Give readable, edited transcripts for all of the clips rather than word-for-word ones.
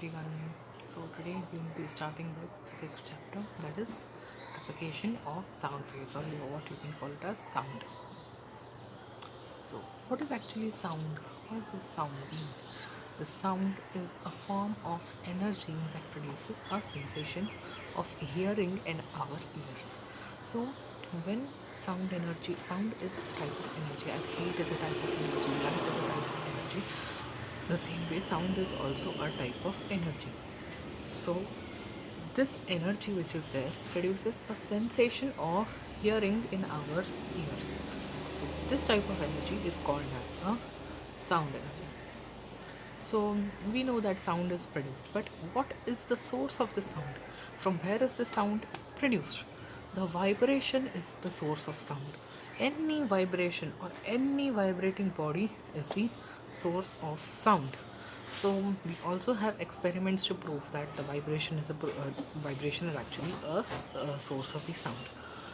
everyone. So today we will be starting with physics chapter, that is propagation of sound waves, or what you can call it as sound. So what is actually sound? What does this sound mean? The sound is a form of energy that produces a sensation of hearing in our ears. So when sound is a type of energy, as heat is a type of energy, light is a type of energy, the same way sound is also a type of energy. So this energy which is there produces a sensation of hearing in our ears. So this type of energy is called as a sound energy. So we know that sound is produced, but what is the source of the sound? From where is the sound produced? The vibration is the source of sound. Any vibration or any vibrating body is the source of sound. So we also have experiments to prove that the vibration is actually a source of the sound.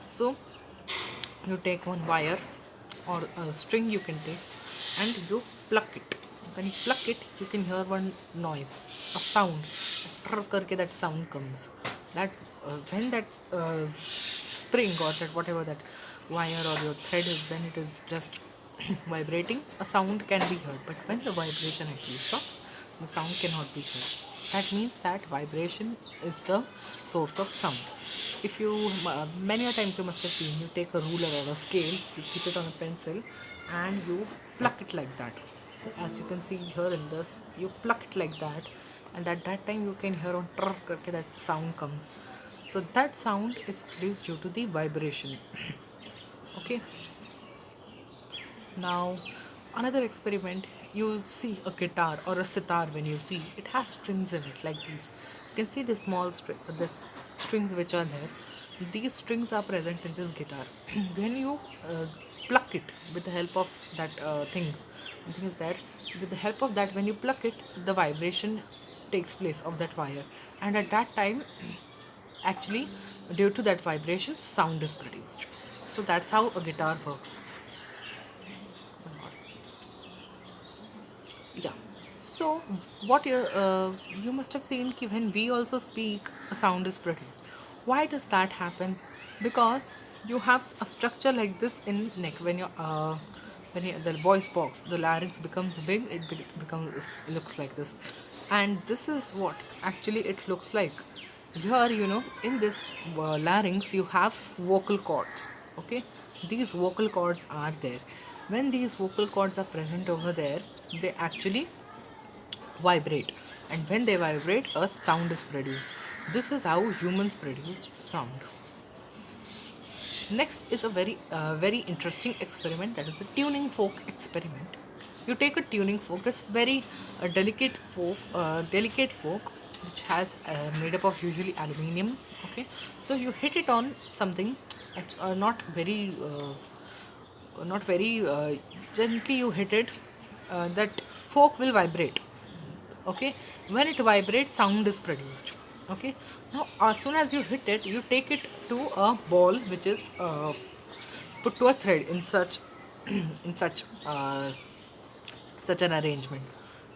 So you take one wire or a string you can take and you pluck it. When you pluck it, you can hear one noise, a sound. Trrr करके that sound comes. That when that spring or that whatever that wire or your thread is, when it is just vibrating, a sound can be heard. But when the vibration actually stops, the sound cannot be heard. That means that vibration is the source of sound. If you many a times you must have seen, you take a ruler or a scale, you keep it on a pencil and you pluck it like that. As you can see here in this, you pluck it like that, and at that time you can hear on trrr करके that sound comes. So that sound is produced due to the vibration. Okay. Now, another experiment, you see a guitar or a sitar. When you see it has strings in it like these, you can see the small this strings which are there. These strings are present in this guitar. When you pluck it with the help of that thing is there. With the help of that, when you pluck it, the vibration takes place of that wire, and at that time, actually, due to that vibration, sound is produced. So that's how a guitar works. Yeah. So what you must have seen कि when we also speak, a sound is produced. Why does that happen? Because you have a structure like this in neck. When you, the voice box, the larynx becomes big, becomes looks like this, and this is what actually it looks like. Here, in this larynx, you have vocal cords. Okay, these vocal cords are there. When these vocal cords are present over there, they actually vibrate, and when they vibrate, a sound is produced. This is how humans produce sound. Next is a very interesting experiment, that is the tuning fork experiment. You take a tuning fork. This is very delicate fork which has made up of usually aluminium. Okay, so you hit it on something. It's not very gently. You hit it. That fork will vibrate. Okay, when it vibrates, sound is produced. Okay, now as soon as you hit it, you take it to a ball which is put to a thread in such in such an arrangement.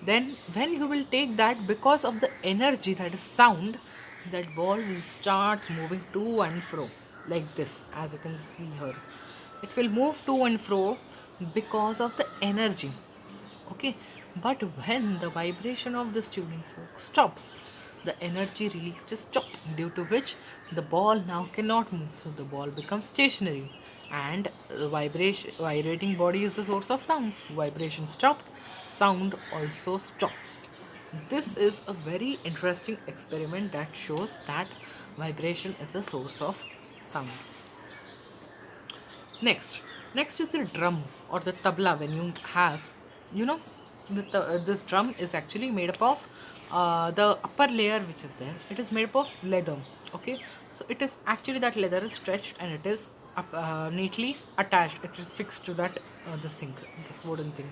Then when you will take that, because of the energy, that is sound, that ball will start moving to and fro like this, as you can see here. It will move to and fro because of the energy. Okay, but when the vibration of this tuning fork stops, the energy released is stopped, due to which the ball now cannot move. So the ball becomes stationary, and the vibrating body is the source of sound. Vibration stopped, sound also stops. This is a very interesting experiment that shows that vibration is the source of sound. Next is the drum or the tabla. When you have, you know, this drum is actually made up of the upper layer which is there. It is made up of leather. Okay, so it is actually that leather is stretched and it is neatly attached. It is fixed to that this wooden thing.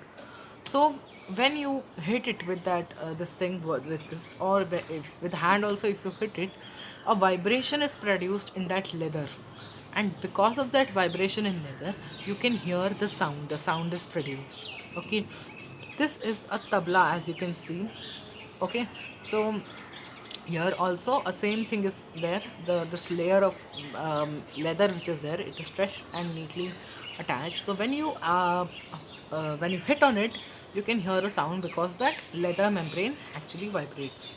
So when you hit it with that this thing with this, or with hand also, if you hit it, a vibration is produced in that leather, and because of that vibration in leather, you can hear the sound is produced. Okay, this is a tabla, as you can see. Okay, so here also a same thing is there. This layer of leather which is there, it is stretched and neatly attached. So when you hit on it, you can hear a sound because that leather membrane actually vibrates.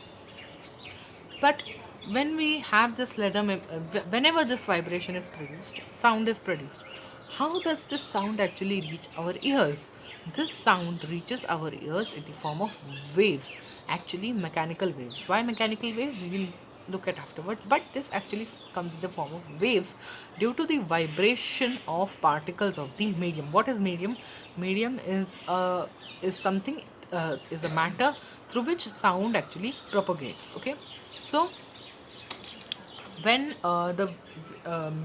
But when we have this whenever this vibration is produced, sound is produced. How does this sound actually reach our ears? This sound reaches our ears in the form of waves, actually mechanical waves. Why mechanical waves? We'll look at afterwards. But this actually comes in the form of waves due to the vibration of particles of the medium. What is medium? Medium is something is a matter through which sound actually propagates. Okay, so when the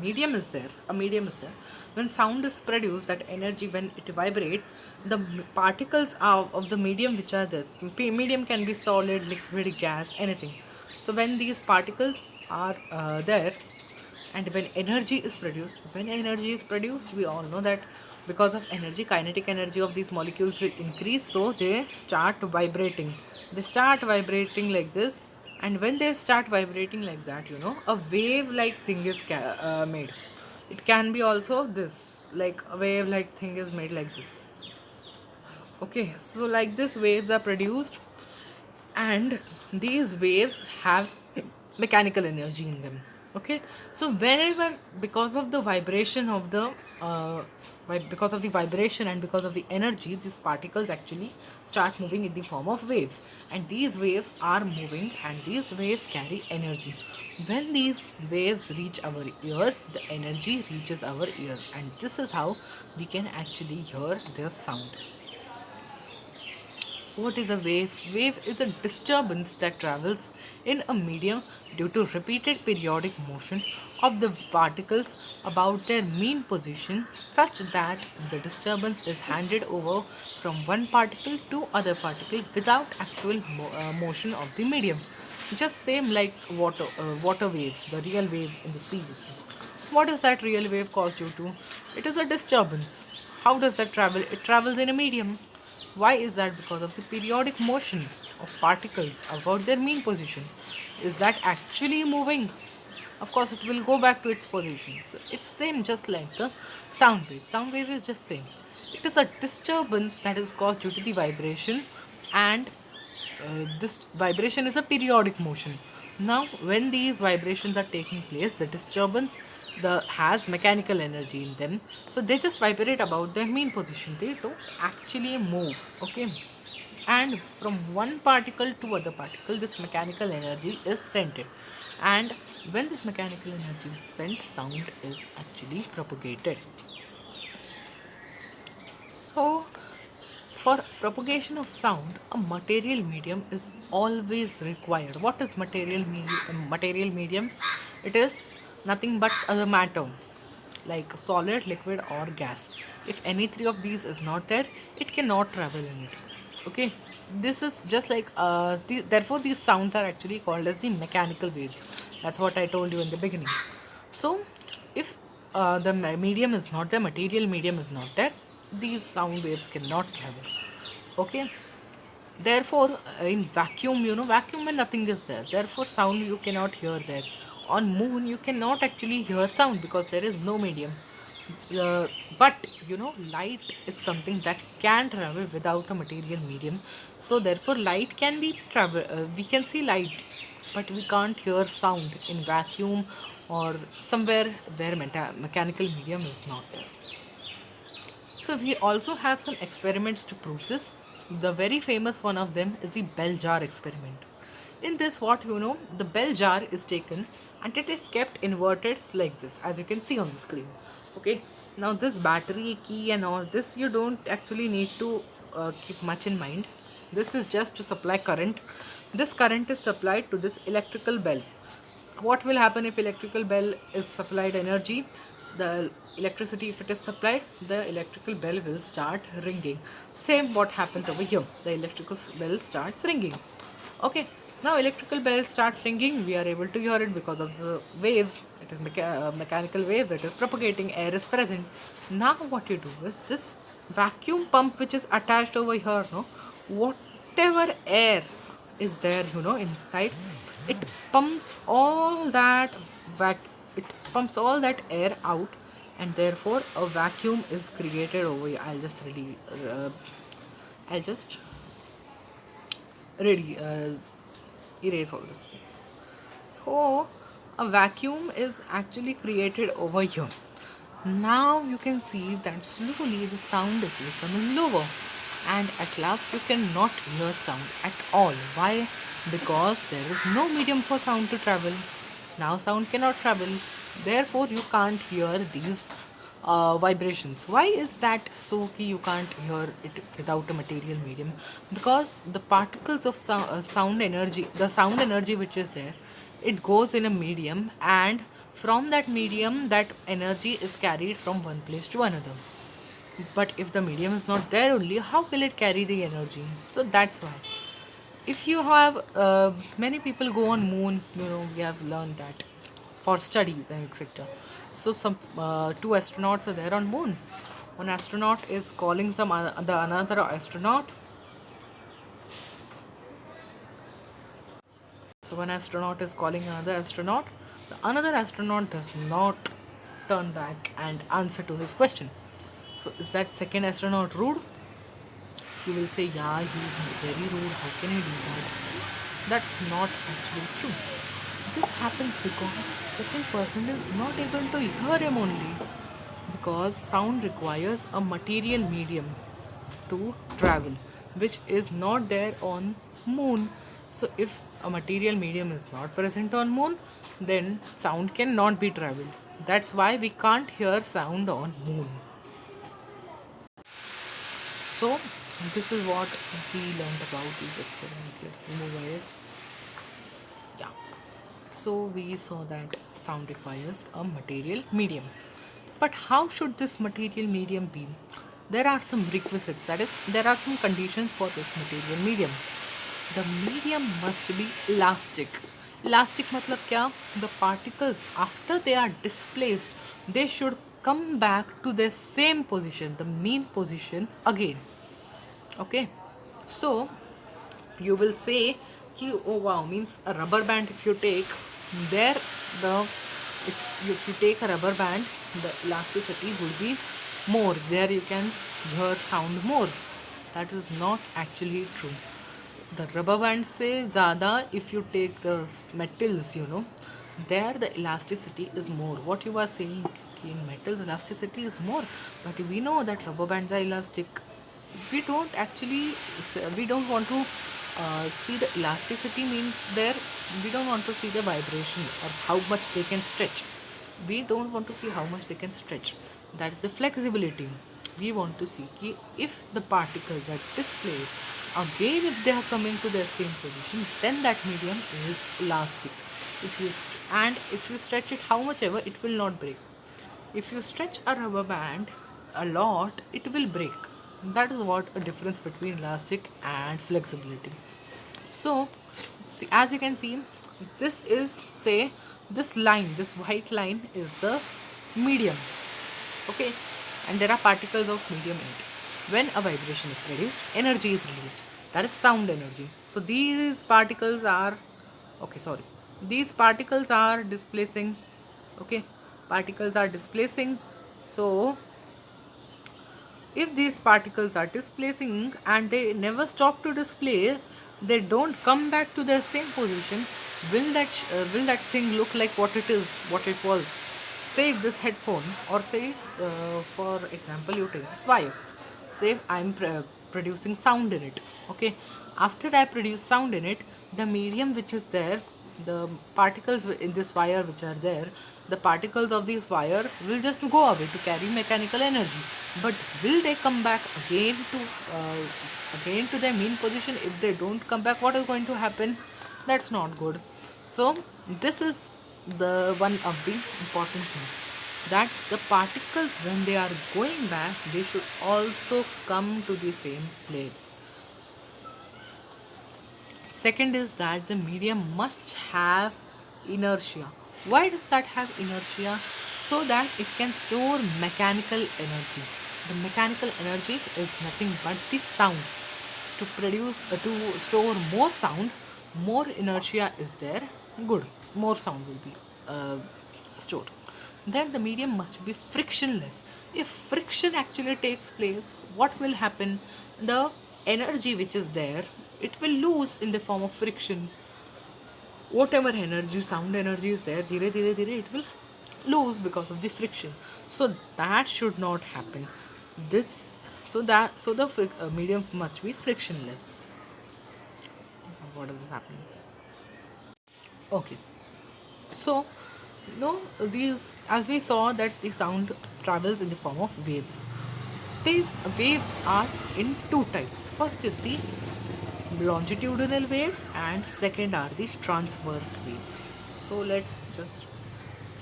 medium is there, a medium is there, when sound is produced, that energy, when it vibrates, the particles of the medium which are this medium can be solid, liquid, gas, anything. So when these particles are there, and when energy is produced, we all know that because of energy, kinetic energy of these molecules will increase, so they start vibrating. They start vibrating like this, and when they start vibrating like that, a wave like thing is made. It can be also this, like a wave like thing is made like this. Okay, so like this waves are produced, and these waves have mechanical energy in them. Okay, so whenever, because of the vibration of the because of the vibration and because of the energy, these particles actually start moving in the form of waves, and these waves are moving, and these waves carry energy. When these waves reach our ears, the energy reaches our ears, and this is how we can actually hear their sound. What is a wave? Wave is a disturbance that travels in a medium due to repeated periodic motion of the particles about their mean position, such that the disturbance is handed over from one particle to other particle without actual motion of the medium. Just same like water wave, the real wave in the sea. You see. What is that real wave caused due to? It is a disturbance. How does that travel? It travels in a medium. Why is that? Because of the periodic motion of particles about their mean position. Is that actually moving? Of course, it will go back to its position. So it's same, just like the sound wave. Sound wave is just same. It is a disturbance that is caused due to the vibration, and this vibration is a periodic motion. Now, when these vibrations are taking place, the disturbance has mechanical energy in them, so they just vibrate about their mean position. They don't actually move. Okay, and from one particle to other particle, this mechanical energy is sent in, and when this mechanical energy is sent, sound is actually propagated. So, for propagation of sound, a material medium is always required. What is material medium? It is nothing but a matter, like solid, liquid, or gas. If any three of these is not there, it cannot travel in it. Okay, this is just like therefore these sounds are actually called as the mechanical waves. That's what I told you in the beginning. So, if the medium is not there, material medium is not there, these sound waves cannot travel. Okay, therefore in vacuum, vacuum and nothing is there, therefore sound you cannot hear there. On moon you cannot actually hear sound because there is no medium. But light is something that can travel without a material medium, so therefore light can be travel we can see light, but we can't hear sound in vacuum or somewhere where mechanical medium is not there. So we also have some experiments to prove this. The very famous one of them is the bell jar experiment. In this, the bell jar is taken and it is kept inverted like this, as you can see on the screen. Okay. Now this battery, key, and all this, you don't actually need to keep much in mind. This is just to supply current. This current is supplied to this electrical bell. What will happen if electrical bell is supplied energy? The electricity, if it is supplied, the electrical bell will start ringing. Same what happens over here, the electrical bell starts ringing. Okay, now electrical bell starts ringing, we are able to hear it because of the waves. It is mechanical wave that is propagating, air is present. Now what you do is, this vacuum pump which is attached over here, no, whatever air is there, inside, it pumps all that vac it pumps all that air out, and therefore a vacuum is created over here. I'll just really erase all these things. So a vacuum is actually created over here. Now you can see that slowly the sound is becoming lower, and at last you cannot hear sound at all. Why? Because there is no medium for sound to travel. Now sound cannot travel, therefore you can't hear these vibrations. Why is that so? You can't hear it without a material medium, because the particles of sound energy, the sound energy which is there, it goes in a medium, and from that medium that energy is carried from one place to another. But if the medium is not there only, how will it carry the energy? So that's why, if you have many people go on moon, we have learned that for studies and etc. So some two astronauts are there on moon. One astronaut is calling the another astronaut. So one astronaut is calling another astronaut. The another astronaut does not turn back and answer to his question. So is that second astronaut rude? You will say, yeah, he's very rude. How can he do that? That's not actually true. This happens because the second person is not able to hear him only. Because sound requires a material medium to travel, which is not there on moon. So if a material medium is not present on moon, then sound cannot be traveled. That's why we can't hear sound on moon. So this is what we learned about these experiments. Let's move ahead. Yeah. So we saw that sound requires a material medium. But how should this material medium be? There are some requisites, that is, there are some conditions for this material medium. The medium must be elastic. Elastic matlab kya? The particles, after they are displaced, they should come back to their same position, the mean position again. Okay, so you will say ki, oh wow, means a rubber band, if you take there, the if you take a rubber band, the elasticity will be more, there you can hear sound more. That is not actually true. The rubber band se zyada, if you take the metals, there the elasticity is more. What you are saying, in metals elasticity is more, but we know that rubber bands are elastic. We don't actually, we don't want to see the elasticity, means there we don't want to see the vibration or how much they can stretch. We don't want to see how much they can stretch. That's the flexibility. We want to see ki if the particles are displaced, again if they are coming to their same position, then that medium is elastic. If you stretch it how much ever, it will not break. If you stretch a rubber band a lot, it will break. That is what a difference between elastic and flexibility. So see, as you can see, this is, say, this line, this white line is the medium. Okay, and there are particles of medium in it. When a vibration is produced, energy is released, that is sound energy. So these particles are, okay, sorry, these particles are displacing. Okay, particles are displacing. So if these particles are displacing and they never stop to displace, they don't come back to their same position, will that thing look like what it is, what it was? Say if this headphone, or say for example you take this wire, say I'm producing sound in it. Okay, after I produce sound in it, the medium which is there, the particles in this wire which are there, the particles of this wire will just go away to carry mechanical energy. But will they come back again to their mean position? If they don't come back, what is going to happen? That's not good. So this is the one of the important things, that the particles, when they are going back, they should also come to the same place. Second is that the medium must have inertia. Why does that have inertia? So that it can store mechanical energy. The mechanical energy is nothing but the sound. To store more sound, more inertia is there, good, more sound will be stored. Then the medium must be frictionless. If friction actually takes place, what will happen? The energy which is there, it will lose in the form of friction. Whatever energy, sound energy is there, dhire dhire dhire it will lose because of the friction. So that should not happen. This so the medium must be frictionless. What is this happening? Okay. So, these, as we saw that the sound travels in the form of waves. These waves are in two types. First is the longitudinal waves and second are the transverse waves. So let's just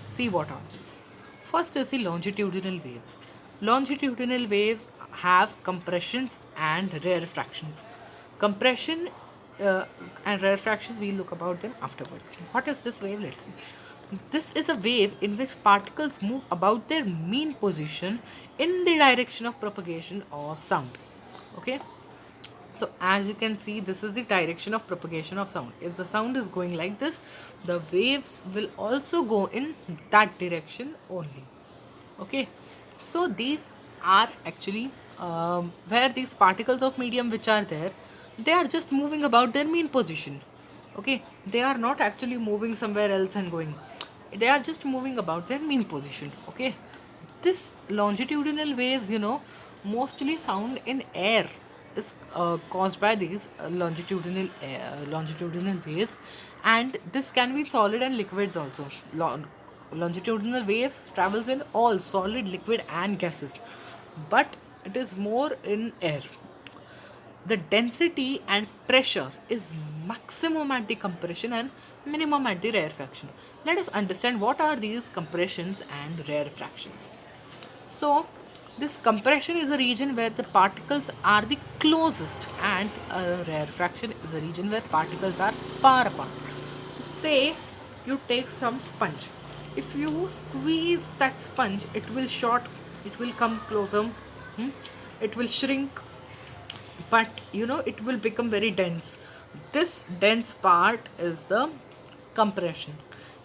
see what are these. First is the longitudinal waves. Longitudinal waves have compressions and rarefactions. Compression and rarefactions, we'll look about them afterwards. What is this wave? Let's see. This is a wave in which particles move about their mean position in the direction of propagation of sound. Okay. So as you can see, this is the direction of propagation of sound. If the sound is going like this, the waves will also go in that direction only. Okay. So these are actually where these particles of medium which are there, they are just moving about their mean position. Okay. They are not actually moving somewhere else and going. They are just moving about their mean position. Okay. This longitudinal waves, mostly sound in air is caused by these longitudinal waves, and this can be solid and liquids also. Longitudinal waves travels in all solid, liquid and gases, but it is more in air. The density and pressure is maximum at the compression and minimum at the rarefaction. Let us understand what are these compressions and rarefactions. So, this compression is a region where the particles are the closest, and a rarefaction is a region where particles are far apart. So, say you take some sponge. If you squeeze that sponge, it will short, it will come closer, it will shrink, but it will become very dense. This dense part is the compression,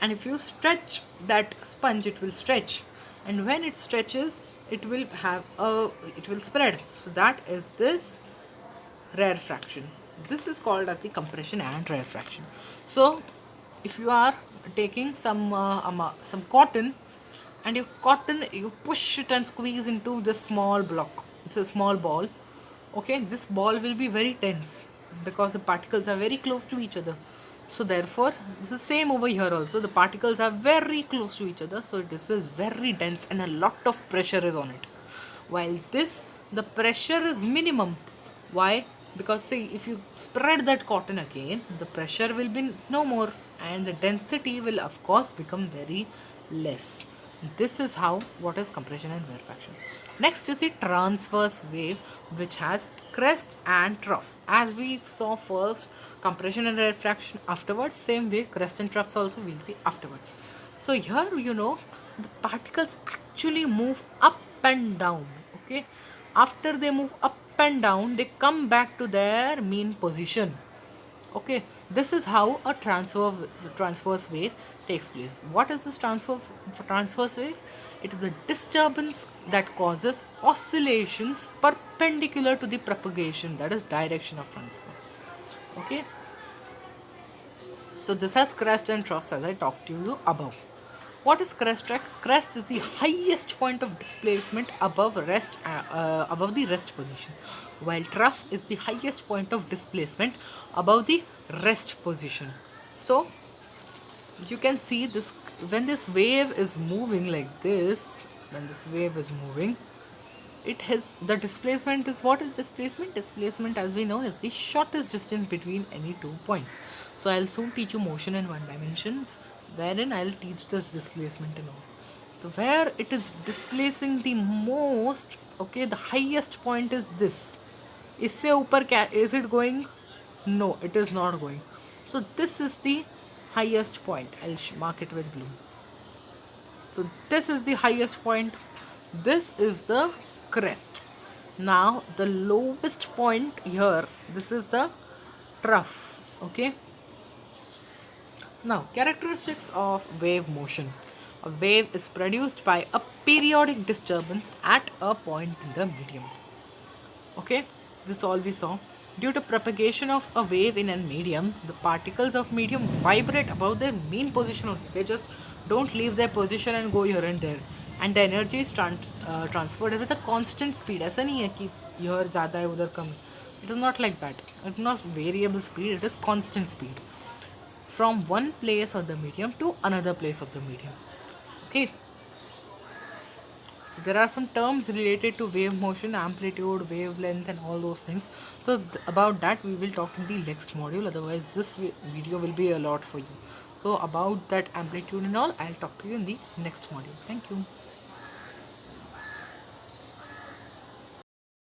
and if you stretch that sponge, it will stretch, and when it stretches, it will spread. So that is this rarefaction. This is called as the compression and rarefaction. So if you are taking some cotton, and you push it and squeeze into this small block, it's a small ball. Okay, this ball will be very dense because the particles are very close to each other. So therefore, this is same over here also. The particles are very close to each other, so this is very dense and a lot of pressure is on it. While this, the pressure is minimum. Why? Because see, if you spread that cotton again, the pressure will be no more and the density will of course become very less. This is how what is compression and rarefaction. Next is the transverse wave, which has crests and troughs. As we saw first, compression and rarefaction, afterwards same way crest and troughs also we'll see afterwards. So here the particles actually move up and down. Okay, after they move up and down, they come back to their mean position. Okay, this is how a transverse wave takes place. What is this transverse wave? It is a disturbance that causes oscillations perpendicular to the propagation, that is direction of transfer. Okay, so this has crest and troughs as I talked to you above. What is crest track? Crest is the highest point of displacement above the rest position, while trough is the highest point of displacement above the rest position. So you can see this when this wave is moving like this. When this wave is moving, it has the displacement is what is displacement? Displacement, as we know, is the shortest distance between any 2 points. So I'll soon teach you motion in one dimensions, wherein I'll teach this displacement and all. So where it is displacing the most, okay, the highest point is this. इससे ऊपर क्या is it going? No, it is not going. So this is the highest point. I'll mark it with blue. So this is the highest point. This is the crest. Now the lowest point here, this is the trough. Okay, Now, characteristics of wave motion. A wave is produced by a periodic disturbance at a point in the medium. Okay, this all we saw. Due to propagation of a wave in a medium, the particles of medium vibrate above their mean position only. They just don't leave their position and go here and there. And the energy is transferred with a constant speed. ऐसा नहीं है कि here ज़्यादा है उधर कम है. It is not like that. It is not variable speed. It is constant speed from one place of the medium to another place of the medium. Okay, so there are some terms related to wave motion, amplitude, wavelength, and all those things. So about that we will talk in the next module. Otherwise, this video will be a lot for you. So about that amplitude and all, I'll talk to you in the next module. Thank you.